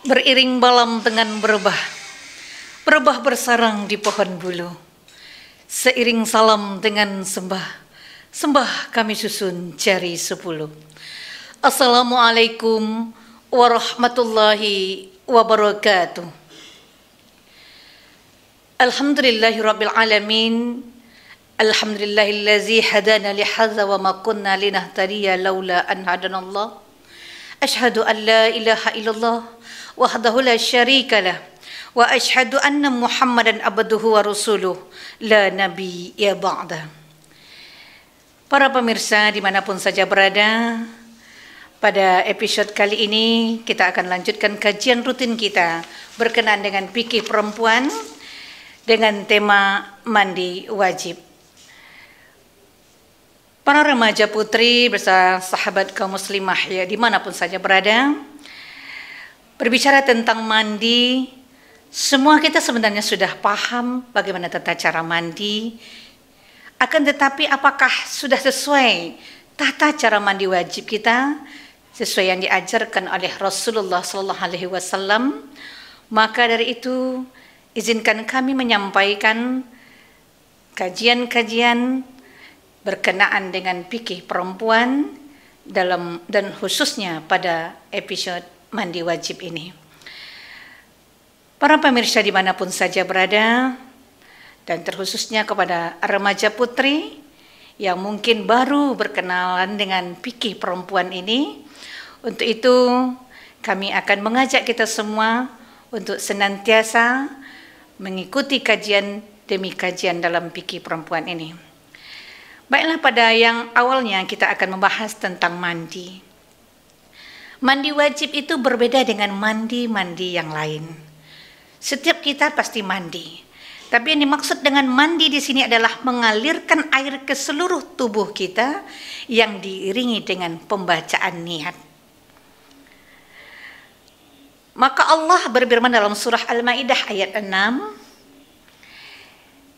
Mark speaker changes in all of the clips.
Speaker 1: Beriring malam dengan berubah bersarang di pohon bulu. Seiring salam dengan sembah kami susun jari 10. Assalamualaikum warahmatullahi wabarakatuh. Alhamdulillahirabbil alamin. Alhamdulillahillazi hadana li hadza wa ma kunna linahtadiya laula an hadanallah. Asyhadu an la ilaha illallah wahdahu la syarika lah wa asyhadu anna Muhammadan abduhu wa rasuluh la nabiyya ba'da. Para pemirsa dimanapun saja berada, pada episode kali ini kita akan lanjutkan kajian rutin kita berkenaan dengan fikih perempuan dengan tema mandi wajib. Para remaja putri bersama sahabat kaum muslimah ya dimanapun saja berada, berbicara tentang mandi, semua kita sebenarnya sudah paham bagaimana tata cara mandi. Akan tetapi apakah sudah sesuai tata cara mandi wajib kita, sesuai yang diajarkan oleh Rasulullah SAW? Maka dari itu, izinkan kami menyampaikan kajian-kajian berkenaan dengan fikih perempuan dan khususnya pada episode mandi wajib ini. Para pemirsa dimanapun saja berada, dan terkhususnya kepada remaja putri yang mungkin baru berkenalan dengan fikih perempuan ini, untuk itu kami akan mengajak kita semua untuk senantiasa mengikuti kajian demi kajian dalam fikih perempuan ini. Baiklah, pada yang awalnya kita akan membahas tentang mandi. Mandi wajib itu berbeda dengan mandi-mandi yang lain. Setiap kita pasti mandi. Tapi yang dimaksud dengan mandi di sini adalah mengalirkan air ke seluruh tubuh kita yang diiringi dengan pembacaan niat. Maka Allah berfirman dalam surah Al-Maidah ayat 6.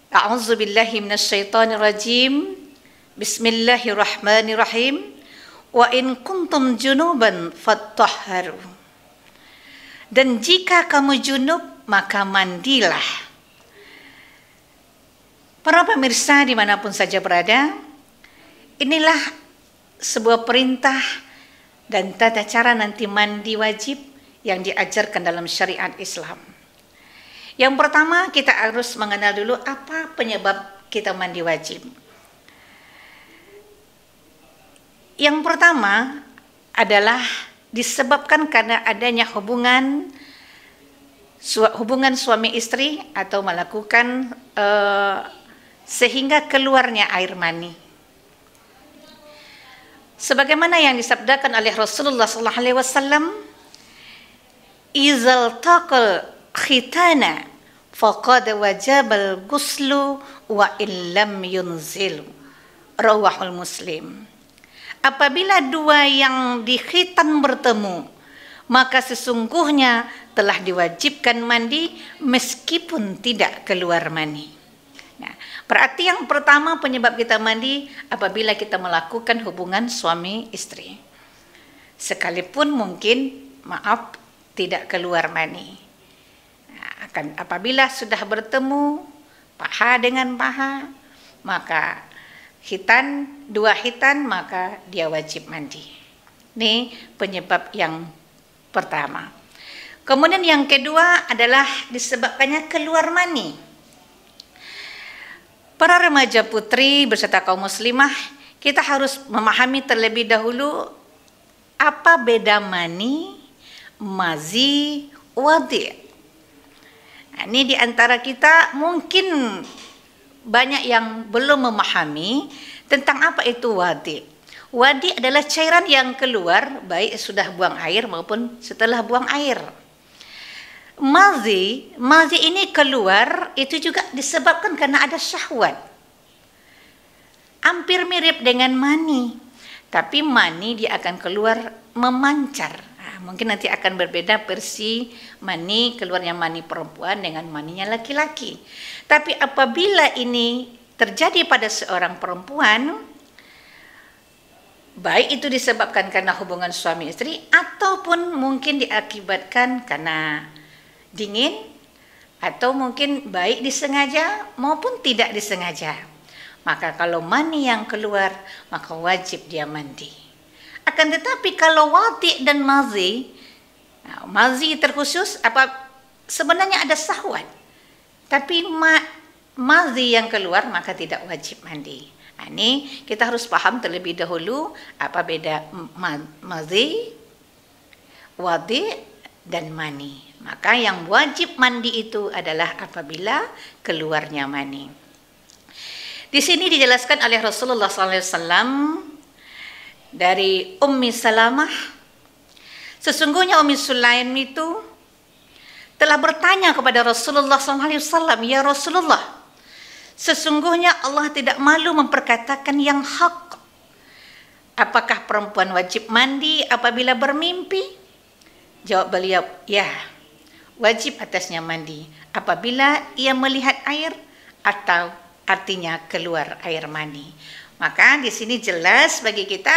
Speaker 1: A'udzubillahi minasyaitonirrajim. Bismillahirrahmanirrahim. Wa in kuntum junuban fattahharu. Dan jika kamu junub, maka mandilah. Para pemirsa dimanapun saja berada, inilah sebuah perintah dan tata cara nanti mandi wajib yang diajarkan dalam syariat Islam. Yang pertama, kita harus mengenal dulu apa penyebab kita mandi wajib. Yang pertama adalah disebabkan karena adanya hubungan suami istri atau melakukan sehingga keluarnya air mani. Sebagaimana yang disabdakan oleh Rasulullah SAW, "Izal taqal khitana faqad wajabal ghuslu wa illam yunzil." Rawahul Muslim. Apabila dua yang dikhitan bertemu, maka sesungguhnya telah diwajibkan mandi meskipun tidak keluar mani. Nah, berarti yang pertama penyebab kita mandi apabila kita melakukan hubungan suami istri. Sekalipun mungkin, maaf, tidak keluar mani. Nah, apabila sudah bertemu paha dengan paha, maka dua hitan, maka dia wajib mandi. Ini penyebab yang pertama. Kemudian yang kedua adalah disebabkannya keluar mani. Para remaja putri beserta kaum muslimah, kita harus memahami terlebih dahulu apa beda mani, mazi, wadi'. Nah, ini diantara kita mungkin banyak yang belum memahami tentang apa itu wadi'. Wadi' adalah cairan yang keluar baik sudah buang air maupun setelah buang air. Mazi ini keluar itu juga disebabkan karena ada syahwat. Hampir mirip dengan mani, tapi mani dia akan keluar memancar. Mungkin nanti akan berbeda versi mani, keluarnya mani perempuan dengan maninya laki-laki. Tapi apabila ini terjadi pada seorang perempuan, Baik itu disebabkan karena hubungan suami istri ataupun mungkin diakibatkan karena dingin, atau mungkin baik disengaja maupun tidak disengaja. Maka kalau mani yang keluar, maka wajib dia mandi. Akan tetapi kalau wati dan mazi, mazi terkhusus sebenarnya ada syahwat. Tapi mazi yang keluar maka tidak wajib mandi. Ini kita harus paham terlebih dahulu apa beda mazi, wadi, dan mani. Maka yang wajib mandi itu adalah apabila keluarnya mani. Di sini dijelaskan oleh Rasulullah SAW dari Ummi Salamah, sesungguhnya Ummi Sulaim itu telah bertanya kepada Rasulullah SAW, ya Rasulullah, sesungguhnya Allah tidak malu memperkatakan yang hak. Apakah perempuan wajib mandi apabila bermimpi? Jawab beliau, ya, wajib atasnya mandi apabila ia melihat air atau artinya keluar air mani. Maka di sini jelas bagi kita,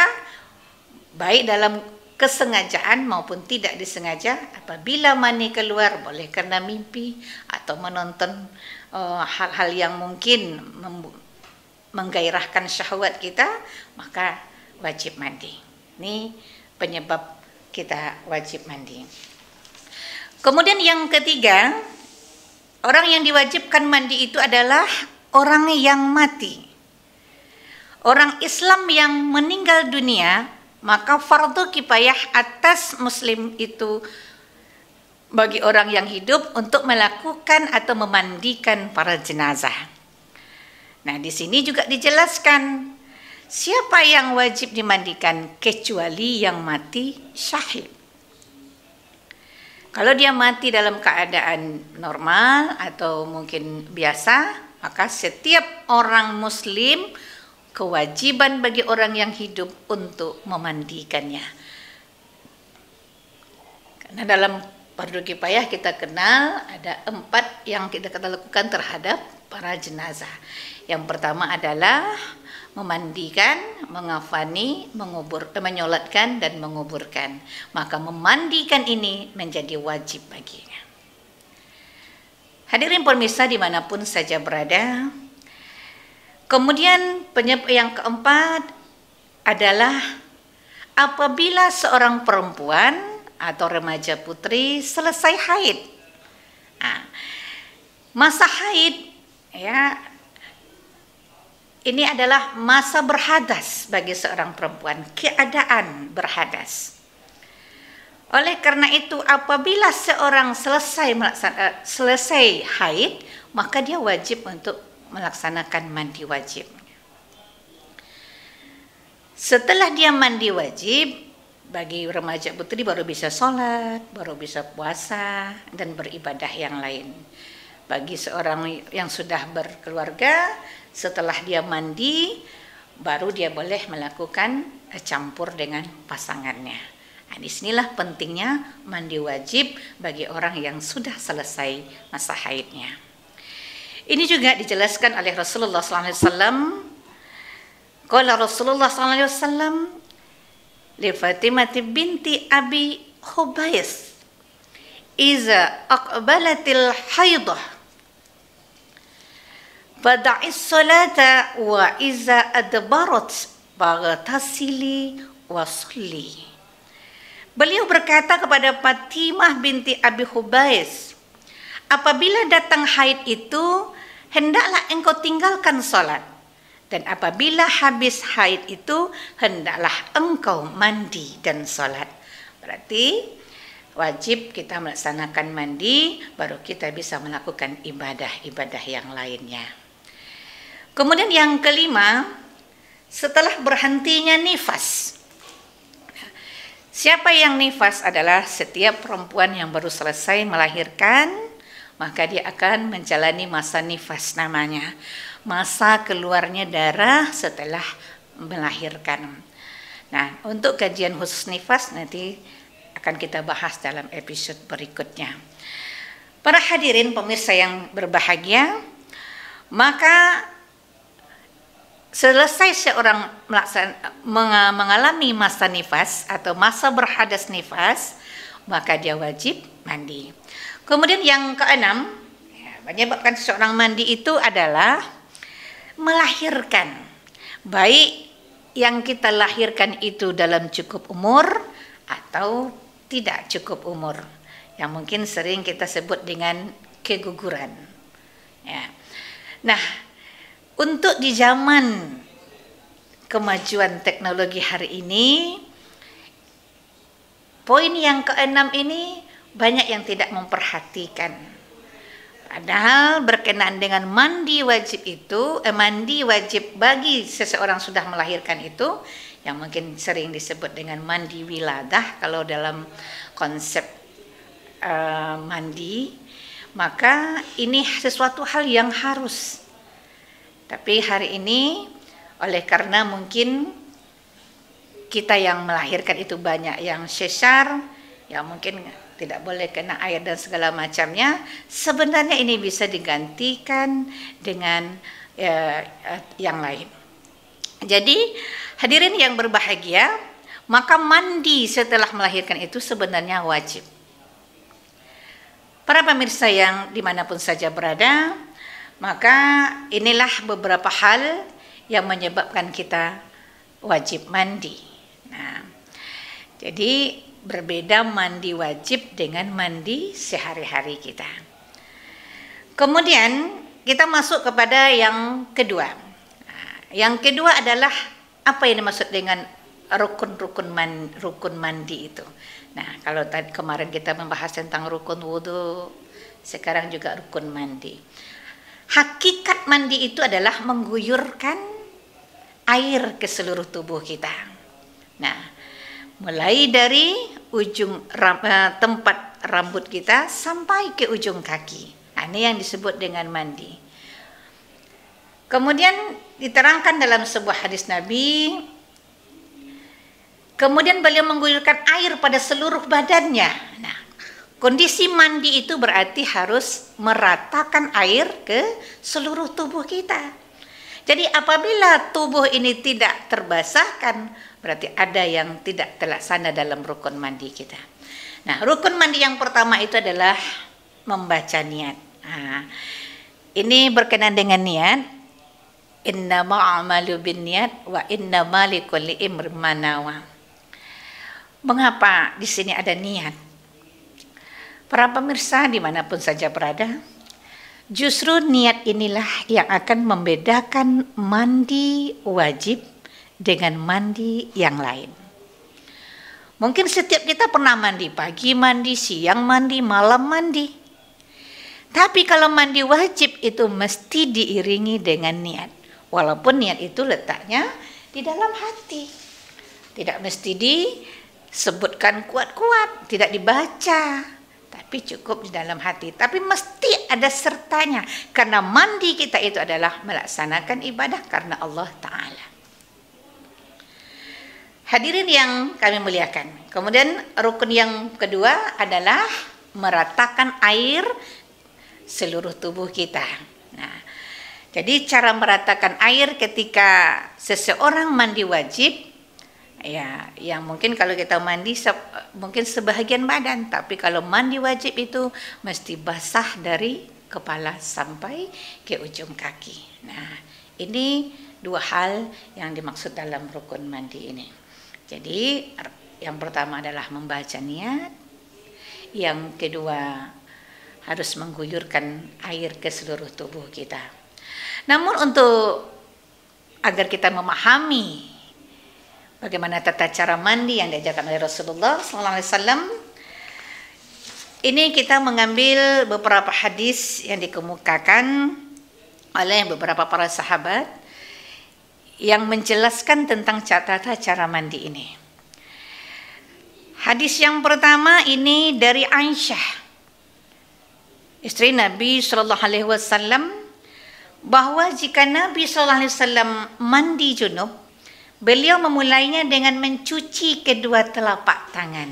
Speaker 1: baik dalam kesengajaan maupun tidak disengaja, apabila mani keluar boleh karena mimpi atau menonton hal-hal yang mungkin menggairahkan syahwat kita, maka wajib mandi. Ini penyebab kita wajib mandi. Kemudian yang ketiga, orang yang diwajibkan mandi itu adalah orang yang mati. Orang Islam yang meninggal dunia, maka fardu kifayah atas muslim itu bagi orang yang hidup untuk melakukan atau memandikan para jenazah. Nah, di sini juga dijelaskan siapa yang wajib dimandikan kecuali yang mati syahid. Kalau dia mati dalam keadaan normal atau mungkin biasa, maka setiap orang muslim kewajiban bagi orang yang hidup untuk memandikannya. Karena dalam fardu kifayah kita kenal ada 4 yang kita lakukan terhadap para jenazah. Yang pertama adalah memandikan, mengafani, menyolatkan dan menguburkan. Maka memandikan ini menjadi wajib baginya. Hadirin pemirsa dimanapun saja berada. Kemudian penyebab yang keempat adalah apabila seorang perempuan atau remaja putri selesai haid. Nah, masa haid ya, ini adalah masa berhadas bagi seorang perempuan, keadaan berhadas. Oleh karena itu apabila seorang selesai haid, maka dia wajib untuk melaksanakan mandi wajib. Setelah dia mandi wajib, bagi remaja putri baru bisa sholat, baru bisa puasa, dan beribadah yang lain. Bagi seorang yang sudah berkeluarga, setelah dia mandi, baru dia boleh melakukan campur dengan pasangannya. Nah, disinilah pentingnya mandi wajib bagi orang yang sudah selesai masa haidnya. Ini juga dijelaskan oleh Rasulullah SAW. Qala Rasulullah SAW li Fatimah binti Abi Hubais, iza aqbalatil haidah fada'is salata wa iza adbarat faghtasili wa sholli. Beliau berkata kepada Fatimah binti Abi Hubais, apabila datang haid itu hendaklah engkau tinggalkan salat, dan apabila habis haid itu hendaklah engkau mandi dan salat. Berarti wajib kita melaksanakan mandi, baru kita bisa melakukan ibadah-ibadah yang lainnya. Kemudian yang kelima, setelah berhentinya nifas. Siapa yang nifas adalah setiap perempuan yang baru selesai melahirkan, maka dia akan menjalani masa nifas namanya. Masa keluarnya darah setelah melahirkan. Nah, untuk kajian khusus nifas nanti akan kita bahas dalam episode berikutnya. Para hadirin pemirsa yang berbahagia, maka selesai seorang mengalami masa nifas atau masa berhadas nifas, maka dia wajib mandi. Kemudian yang keenam, menyebabkan seseorang mandi itu adalah melahirkan. Baik yang kita lahirkan itu dalam cukup umur atau tidak cukup umur, yang mungkin sering kita sebut dengan keguguran. Ya. Nah, untuk di zaman kemajuan teknologi hari ini, poin yang keenam ini banyak yang tidak memperhatikan. Padahal berkenaan dengan mandi wajib itu, mandi wajib bagi seseorang sudah melahirkan itu, yang mungkin sering disebut dengan mandi wiladah kalau dalam konsep mandi, maka ini sesuatu hal yang harus. Tapi hari ini oleh karena mungkin kita yang melahirkan itu banyak yang sesar, yang mungkin tidak boleh kena air dan segala macamnya, sebenarnya ini bisa digantikan dengan yang lain. Jadi hadirin yang berbahagia, maka mandi setelah melahirkan itu sebenarnya wajib. Para pemirsa yang dimanapun saja berada, maka inilah beberapa hal yang menyebabkan kita wajib mandi. Nah, jadi berbeda mandi wajib dengan mandi sehari-hari kita. Kemudian kita masuk kepada yang kedua. Nah, yang kedua adalah apa yang dimaksud dengan rukun mandi itu. Nah, kalau tadi kemarin kita membahas tentang rukun wudhu, sekarang juga rukun mandi. Hakikat mandi itu adalah mengguyurkan air ke seluruh tubuh kita. Nah, mulai dari ujung tempat rambut kita sampai ke ujung kaki. Nah, ini yang disebut dengan mandi. Kemudian diterangkan dalam sebuah hadis Nabi, kemudian beliau mengguyurkan air pada seluruh badannya. Nah, kondisi mandi itu berarti harus meratakan air ke seluruh tubuh kita. Jadi apabila tubuh ini tidak terbasahkan, berarti ada yang tidak terlaksana dalam rukun mandi kita. Nah, rukun mandi yang pertama itu adalah membaca niat. Nah, ini berkenaan dengan niat. Innama a'malu binniyat wa innama likulli imrin ma nawa. Mengapa di sini ada niat? Para pemirsa dimanapun saja berada, justru niat inilah yang akan membedakan mandi wajib dengan mandi yang lain. Mungkin setiap kita pernah mandi, pagi mandi, siang mandi, malam mandi. Tapi kalau mandi wajib itu mesti diiringi dengan niat. Walaupun niat itu letaknya di dalam hati. Tidak mesti disebutkan kuat-kuat, tidak dibaca, tapi cukup di dalam hati. Tapi mesti ada sertanya, karena mandi kita itu adalah melaksanakan ibadah karena Allah Ta'ala. Hadirin yang kami muliakan. Kemudian rukun yang kedua adalah meratakan air seluruh tubuh kita. Nah, jadi cara meratakan air ketika seseorang mandi wajib, ya, yang mungkin kalau kita mandi mungkin sebahagian badan, tapi kalau mandi wajib itu mesti basah dari kepala sampai ke ujung kaki. Nah, ini dua hal yang dimaksud dalam rukun mandi ini. Jadi yang pertama adalah membaca niat, yang kedua harus mengguyurkan air ke seluruh tubuh kita. Namun untuk agar kita memahami bagaimana tata cara mandi yang diajarkan oleh Rasulullah SAW, ini kita mengambil beberapa hadis yang dikemukakan oleh beberapa para sahabat yang menjelaskan tentang tata cara mandi ini. Hadis yang pertama ini dari Aisyah, istri Nabi SAW, bahwa jika Nabi SAW mandi junub, beliau memulainya dengan mencuci kedua telapak tangan.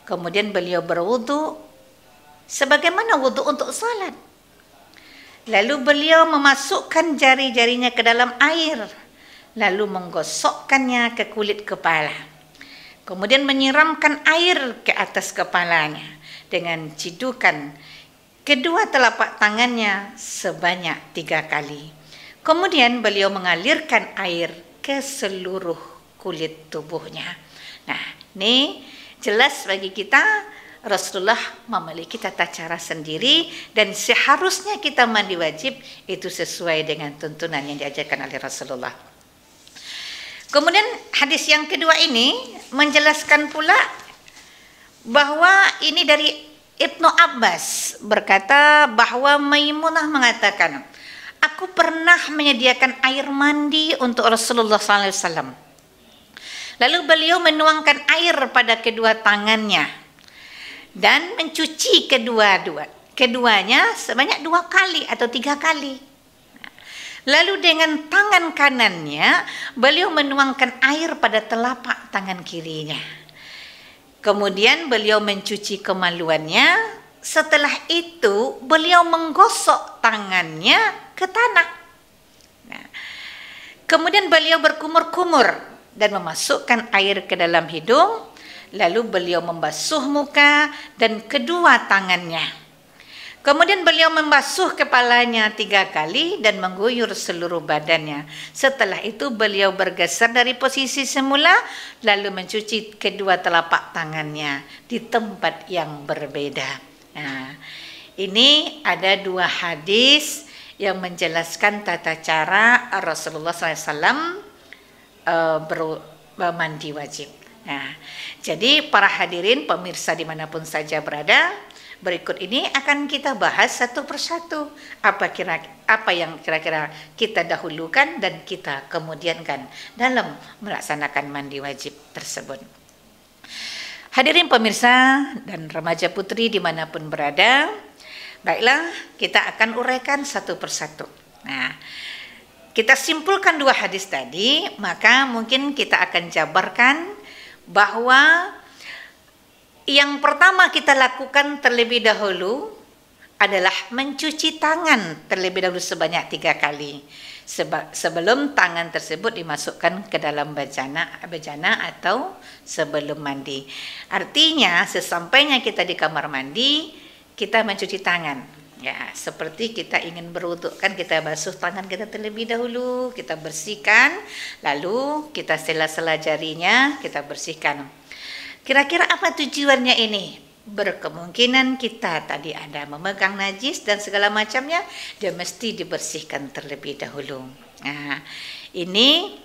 Speaker 1: Kemudian beliau berwudu sebagaimana wudu untuk salat. Lalu beliau memasukkan jari-jarinya ke dalam air, lalu menggosokkannya ke kulit kepala. Kemudian menyiramkan air ke atas kepalanya dengan cidukan kedua telapak tangannya sebanyak 3 kali. Kemudian beliau mengalirkan air ke seluruh kulit tubuhnya. Nah, ini jelas bagi kita Rasulullah memiliki tata cara sendiri dan seharusnya kita mandi wajib itu sesuai dengan tuntunan yang diajarkan oleh Rasulullah. Kemudian hadis yang kedua ini menjelaskan pula bahwa ini dari Ibnu Abbas berkata bahwa Maimunah mengatakan, aku pernah menyediakan air mandi untuk Rasulullah SAW. Lalu beliau menuangkan air pada kedua tangannya dan mencuci keduanya sebanyak 2 kali atau 3 kali. Lalu dengan tangan kanannya beliau menuangkan air pada telapak tangan kirinya. Kemudian beliau mencuci kemaluannya. Setelah itu beliau menggosok tangannya ke tanah. Nah, kemudian beliau berkumur-kumur dan memasukkan air ke dalam hidung. Lalu beliau membasuh muka dan kedua tangannya. Kemudian beliau membasuh kepalanya 3 kali dan mengguyur seluruh badannya. Setelah itu beliau bergeser dari posisi semula lalu mencuci kedua telapak tangannya di tempat yang berbeda. Nah, ini ada 2 hadis yang menjelaskan tata cara Rasulullah SAW mandi wajib. Nah, jadi para hadirin pemirsa dimanapun saja berada, berikut ini akan kita bahas satu persatu apa yang kira-kira kita dahulukan dan kita kemudiankan dalam melaksanakan mandi wajib tersebut. Hadirin pemirsa dan remaja putri dimanapun berada, baiklah kita akan uraikan satu persatu. Nah, kita simpulkan 2 hadis tadi, maka mungkin kita akan jabarkan bahwa yang pertama kita lakukan terlebih dahulu adalah mencuci tangan terlebih dahulu sebanyak 3 kali sebelum tangan tersebut dimasukkan ke dalam bejana atau sebelum mandi. Artinya sesampainya kita di kamar mandi kita mencuci tangan. Ya, seperti kita ingin berwudu kan kita basuh tangan kita terlebih dahulu, kita bersihkan, lalu kita sela-sela jarinya, kita bersihkan. Kira-kira apa tujuannya ini? Berkemungkinan kita tadi ada memegang najis dan segala macamnya, dia mesti dibersihkan terlebih dahulu. Nah, ini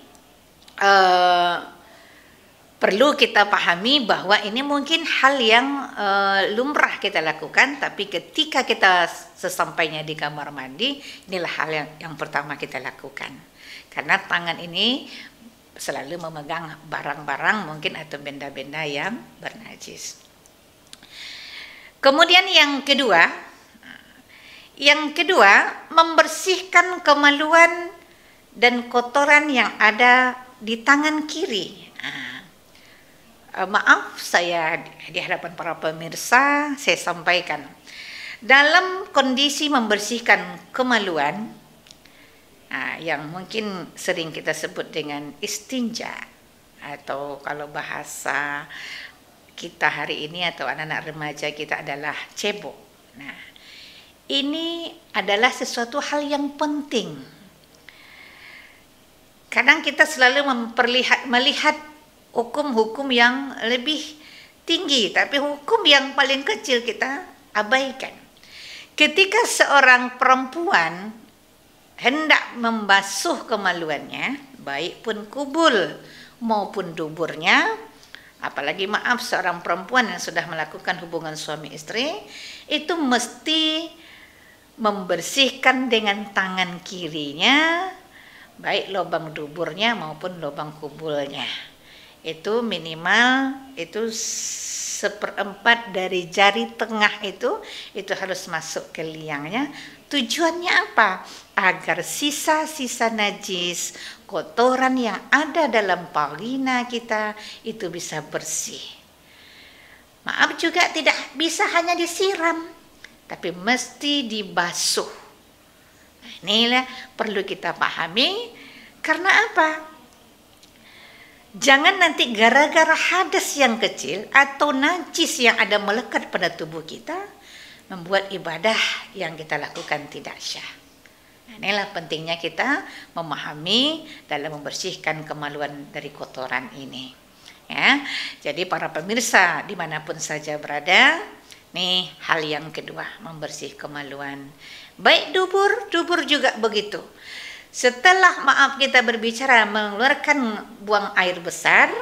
Speaker 1: perlu kita pahami bahwa ini mungkin hal yang lumrah kita lakukan, tapi ketika kita sesampainya di kamar mandi, inilah hal yang pertama kita lakukan. Karena tangan ini selalu memegang barang-barang mungkin atau benda-benda yang bernajis. Kemudian yang kedua membersihkan kemaluan dan kotoran yang ada di tangan kiri. Maaf, saya di hadapan para pemirsa saya sampaikan dalam kondisi membersihkan kemaluan yang mungkin sering kita sebut dengan istinja atau kalau bahasa kita hari ini atau anak-anak remaja kita adalah cebok. Nah, ini adalah sesuatu hal yang penting. Kadang kita selalu melihat hukum-hukum yang lebih tinggi, tapi hukum yang paling kecil kita abaikan. Ketika seorang perempuan hendak membasuh kemaluannya, baik pun kubul maupun duburnya, apalagi maaf seorang perempuan yang sudah melakukan hubungan suami istri, itu mesti membersihkan dengan tangan kirinya, baik lubang duburnya maupun lubang kubulnya. Itu minimal itu 1/4 dari jari tengah itu harus masuk ke liangnya. Tujuannya apa? Agar sisa-sisa najis, kotoran yang ada dalam vagina kita itu bisa bersih. Maaf juga tidak bisa hanya disiram, tapi mesti dibasuh. Inilah perlu kita pahami. Karena apa? Jangan nanti gara-gara hadas yang kecil atau najis yang ada melekat pada tubuh kita membuat ibadah yang kita lakukan tidak syah. Inilah pentingnya kita memahami dalam membersihkan kemaluan dari kotoran ini. Ya, jadi para pemirsa dimanapun saja berada, nih hal yang kedua, membersih kemaluan. Baik dubur juga begitu. Setelah kita berbicara mengeluarkan buang air besar,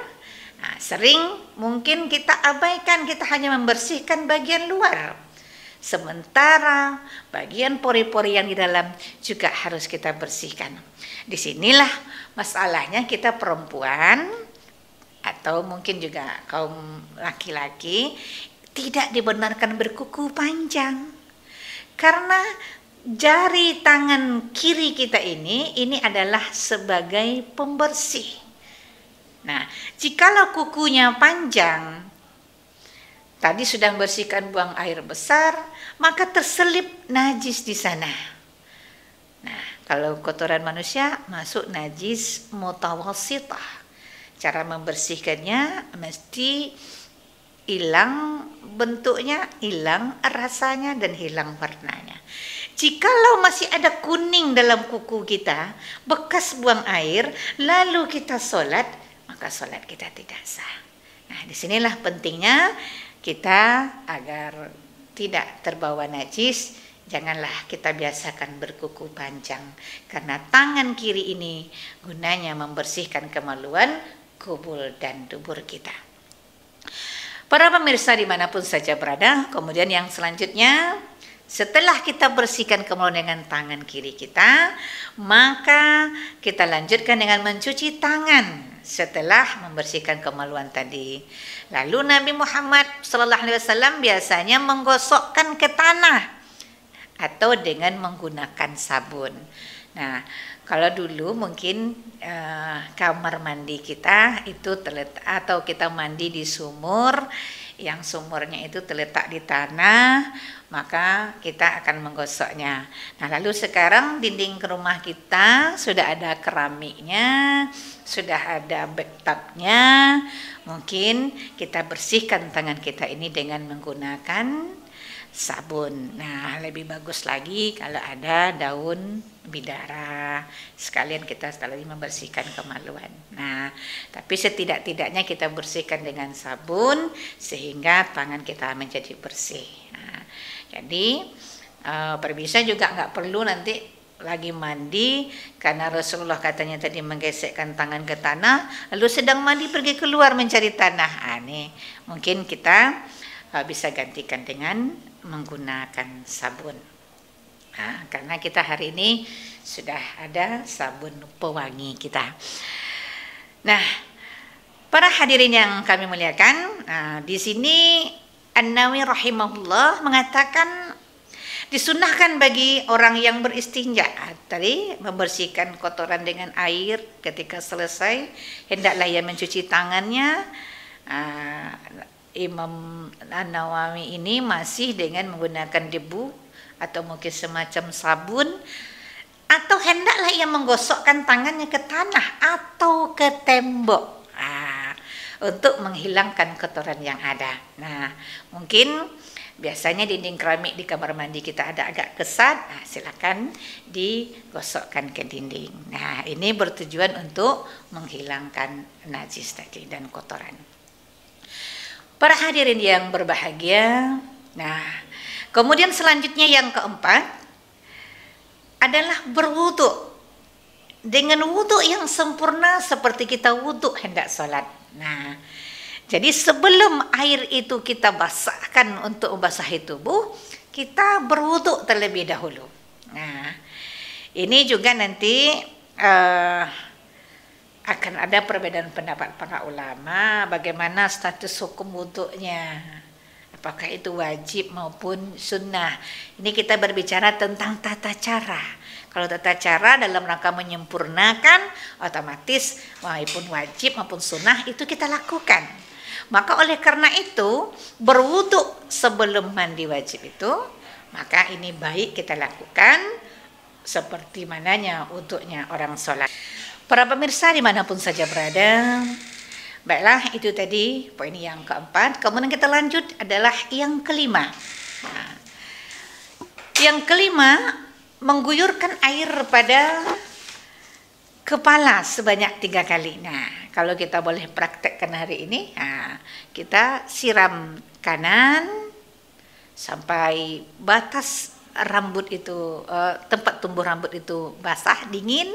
Speaker 1: sering mungkin kita abaikan, kita hanya membersihkan bagian luar. Sementara bagian pori-pori yang di dalam juga harus kita bersihkan. Disinilah masalahnya kita perempuan atau mungkin juga kaum laki-laki tidak dibenarkan berkuku panjang. Karena jari tangan kiri kita ini adalah sebagai pembersih. Nah, jikalau kukunya panjang, tadi sudah membersihkan buang air besar, maka terselip najis di sana. Nah, kalau kotoran manusia masuk najis mutawassithah. Cara membersihkannya mesti hilang bentuknya, hilang rasanya, dan hilang warnanya. Jikalau masih ada kuning dalam kuku kita, bekas buang air, lalu kita sholat, maka sholat kita tidak sah. Nah, disinilah pentingnya kita agar tidak terbawa najis, janganlah kita biasakan berkuku panjang. Karena tangan kiri ini gunanya membersihkan kemaluan kubul dan dubur kita. Para pemirsa dimanapun saja berada, kemudian yang selanjutnya, setelah kita bersihkan kemaluan dengan tangan kiri kita, maka kita lanjutkan dengan mencuci tangan setelah membersihkan kemaluan tadi. Lalu Nabi Muhammad SAW biasanya menggosokkan ke tanah atau dengan menggunakan sabun. Nah, kalau dulu mungkin kamar mandi kita itu terletak, atau kita mandi di sumur, yang sumurnya itu terletak di tanah, maka kita akan menggosoknya. Nah, lalu sekarang dinding ke rumah kita sudah ada keramiknya, sudah ada bathtubnya, mungkin kita bersihkan tangan kita ini dengan menggunakan sabun. Nah, lebih bagus lagi kalau ada daun bidara, sekalian kita sekali membersihkan kemaluan. Nah, tapi setidak-tidaknya kita bersihkan dengan sabun sehingga tangan kita menjadi bersih. Nah, jadi perbisa juga nggak perlu nanti lagi mandi, karena Rasulullah katanya tadi menggesekkan tangan ke tanah, lalu sedang mandi pergi keluar mencari tanah. Nih mungkin kita bisa gantikan dengan menggunakan sabun. Nah, karena kita hari ini sudah ada sabun pewangi kita. Nah, para hadirin yang kami muliakan, di sini An-Nawawi rahimahullah mengatakan disunahkan bagi orang yang beristinja tadi membersihkan kotoran dengan air. Ketika selesai hendaklah ia mencuci tangannya. Imam An-Nawawi ini masih dengan menggunakan debu atau mungkin semacam sabun, atau hendaklah ia menggosokkan tangannya ke tanah atau ke tembok untuk menghilangkan kotoran yang ada. Nah, mungkin biasanya dinding keramik di kamar mandi kita ada agak kesat, silakan digosokkan ke dinding. Nah, ini bertujuan untuk menghilangkan najis tadi dan kotoran. Para hadirin yang berbahagia, nah, kemudian selanjutnya yang keempat adalah berwudu dengan wudu yang sempurna seperti kita wudu hendak sholat. Nah, jadi sebelum air itu kita basahkan untuk membasahi tubuh, kita berwudu terlebih dahulu. Nah, ini juga nanti akan ada perbedaan pendapat para ulama bagaimana status hukum wudunya, apakah itu wajib maupun sunnah. Ini kita berbicara tentang tata cara. Kalau tata cara dalam rangka menyempurnakan, otomatis maupun wajib maupun sunnah itu kita lakukan. Maka oleh karena itu berwudu sebelum mandi wajib itu, maka ini baik kita lakukan seperti mananya untuknya orang sholat. Para pemirsa dimanapun saja berada, baiklah itu tadi poin yang keempat. Kemudian kita lanjut adalah yang kelima. Nah, yang kelima, mengguyurkan air pada kepala sebanyak 3 kali. Nah, kalau kita boleh praktekkan hari ini, kita siram kanan sampai batas rambut itu, tempat tumbuh rambut itu basah, dingin,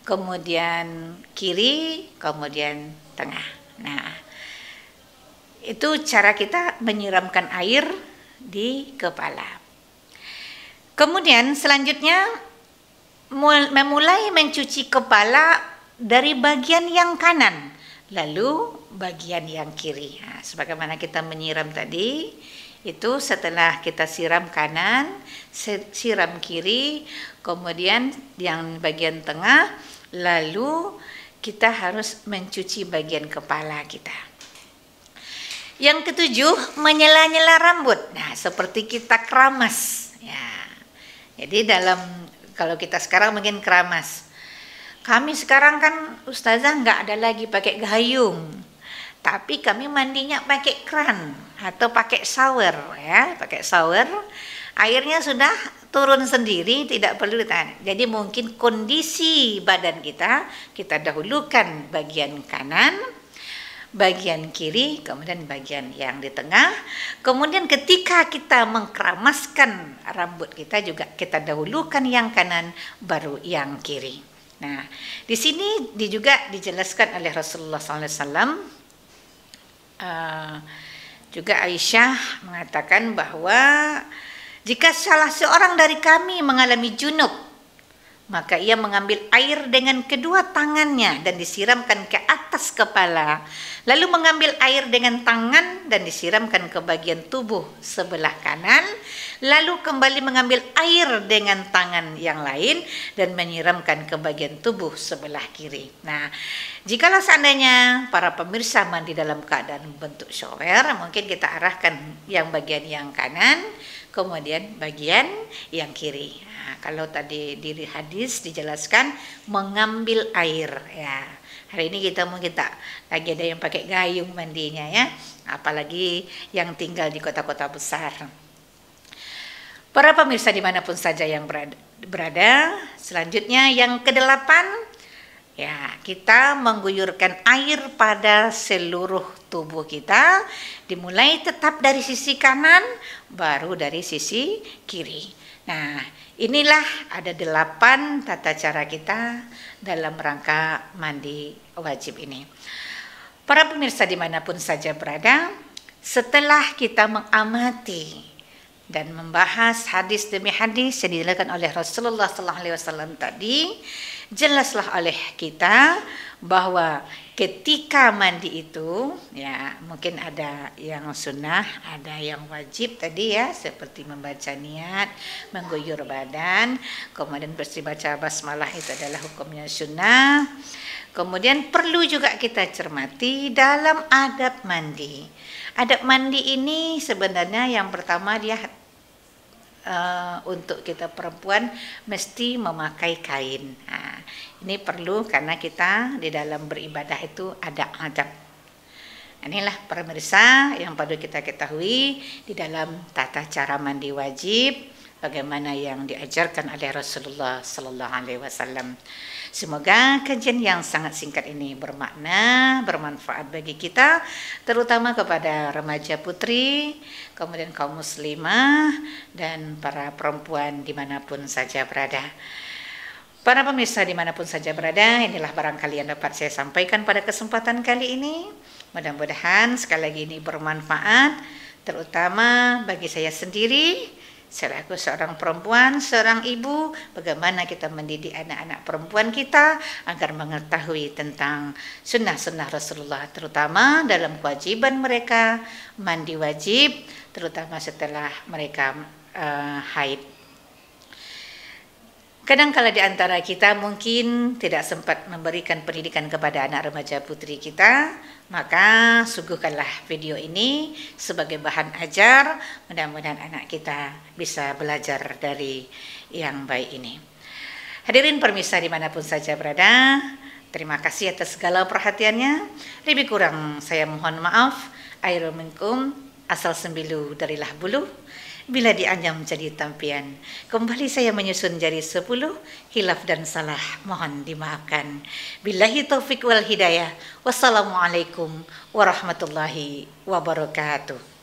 Speaker 1: kemudian kiri, kemudian tengah. Nah, itu cara kita menyiramkan air di kepala. Kemudian selanjutnya memulai mencuci kepala dari bagian yang kanan, lalu bagian yang kiri. Nah, sebagaimana kita menyiram tadi, itu setelah kita siram kanan, siram kiri, kemudian yang bagian tengah, lalu kita harus mencuci bagian kepala kita. Yang ketujuh, menyela-nyela rambut. Nah, seperti kita keramas. Ya. Jadi kalau kita sekarang mungkin keramas. Kami sekarang kan ustazah nggak ada lagi pakai gayung, tapi kami mandinya pakai kran atau pakai shower, ya, pakai shower. Airnya sudah turun sendiri, tidak perlu ditahan. Jadi mungkin kondisi badan kita dahulukan bagian kanan, bagian kiri, kemudian bagian yang di tengah. Kemudian ketika kita mengkeramaskan rambut kita juga kita dahulukan yang kanan, baru yang kiri. Nah, di sini juga dijelaskan oleh Rasulullah SAW. Juga Aisyah mengatakan bahwa jika salah seorang dari kami mengalami junub, maka ia mengambil air dengan kedua tangannya dan disiramkan ke atas kepala, lalu mengambil air dengan tangan dan disiramkan ke bagian tubuh sebelah kanan, lalu kembali mengambil air dengan tangan yang lain dan menyiramkan ke bagian tubuh sebelah kiri. Nah, jikalau seandainya para pemirsa mandi dalam keadaan bentuk shower, mungkin kita arahkan yang bagian yang kanan, kemudian bagian yang kiri. Nah, kalau tadi di hadis dijelaskan mengambil air, ya. Hari ini kita mungkin tak lagi ada yang pakai gayung mandinya, ya, apalagi yang tinggal di kota-kota besar. Para pemirsa dimanapun saja yang berada, selanjutnya yang kedelapan, ya, kita mengguyurkan air pada seluruh tubuh kita, dimulai tetap dari sisi kanan, baru dari sisi kiri. Nah, inilah ada 8 tata cara kita dalam rangka mandi wajib ini. Para pemirsa dimanapun saja berada, setelah kita mengamati dan membahas hadis demi hadis yang dijelaskan oleh Rasulullah SAW tadi, jelaslah oleh kita bahwa ketika mandi itu, ya, mungkin ada yang sunnah, ada yang wajib tadi, ya, seperti membaca niat, mengguyur badan, kemudian baca basmalah itu adalah hukumnya sunnah. Kemudian perlu juga kita cermati dalam adab mandi. Adab mandi ini sebenarnya yang pertama dia untuk kita perempuan mesti memakai kain. Nah, ini perlu karena kita di dalam beribadah itu ada adab. Inilah pemirsa yang perlu kita ketahui di dalam tata cara mandi wajib, bagaimana yang diajarkan oleh Rasulullah Sallallahu Alaihi Wasallam. Semoga kajian yang sangat singkat ini bermakna, bermanfaat bagi kita, terutama kepada remaja putri, kemudian kaum muslimah, dan para perempuan dimanapun saja berada. Para pemirsa dimanapun saja berada, inilah barangkali yang dapat saya sampaikan pada kesempatan kali ini. Mudah-mudahan sekali lagi ini bermanfaat, terutama bagi saya sendiri, selaku seorang perempuan, seorang ibu, bagaimana kita mendidik anak-anak perempuan kita agar mengetahui tentang sunnah-sunnah Rasulullah, terutama dalam kewajiban mereka mandi wajib, terutama setelah mereka haid. Kadang-kala di antara kita mungkin tidak sempat memberikan pendidikan kepada anak remaja putri kita, maka suguhkanlah video ini sebagai bahan ajar, mudah-mudahan anak kita bisa belajar dari yang baik ini. Hadirin permisa dimanapun saja berada, terima kasih atas segala perhatiannya. Lebih kurang saya mohon maaf. Airul minkum, asal sembilu darilah bulu. Bila dianyam jadi tampian, kembali saya menyusun jadi 10, hilaf dan salah mohon dimaafkan. Billahi taufiq wal hidayah. Wassalamualaikum warahmatullahi wabarakatuh.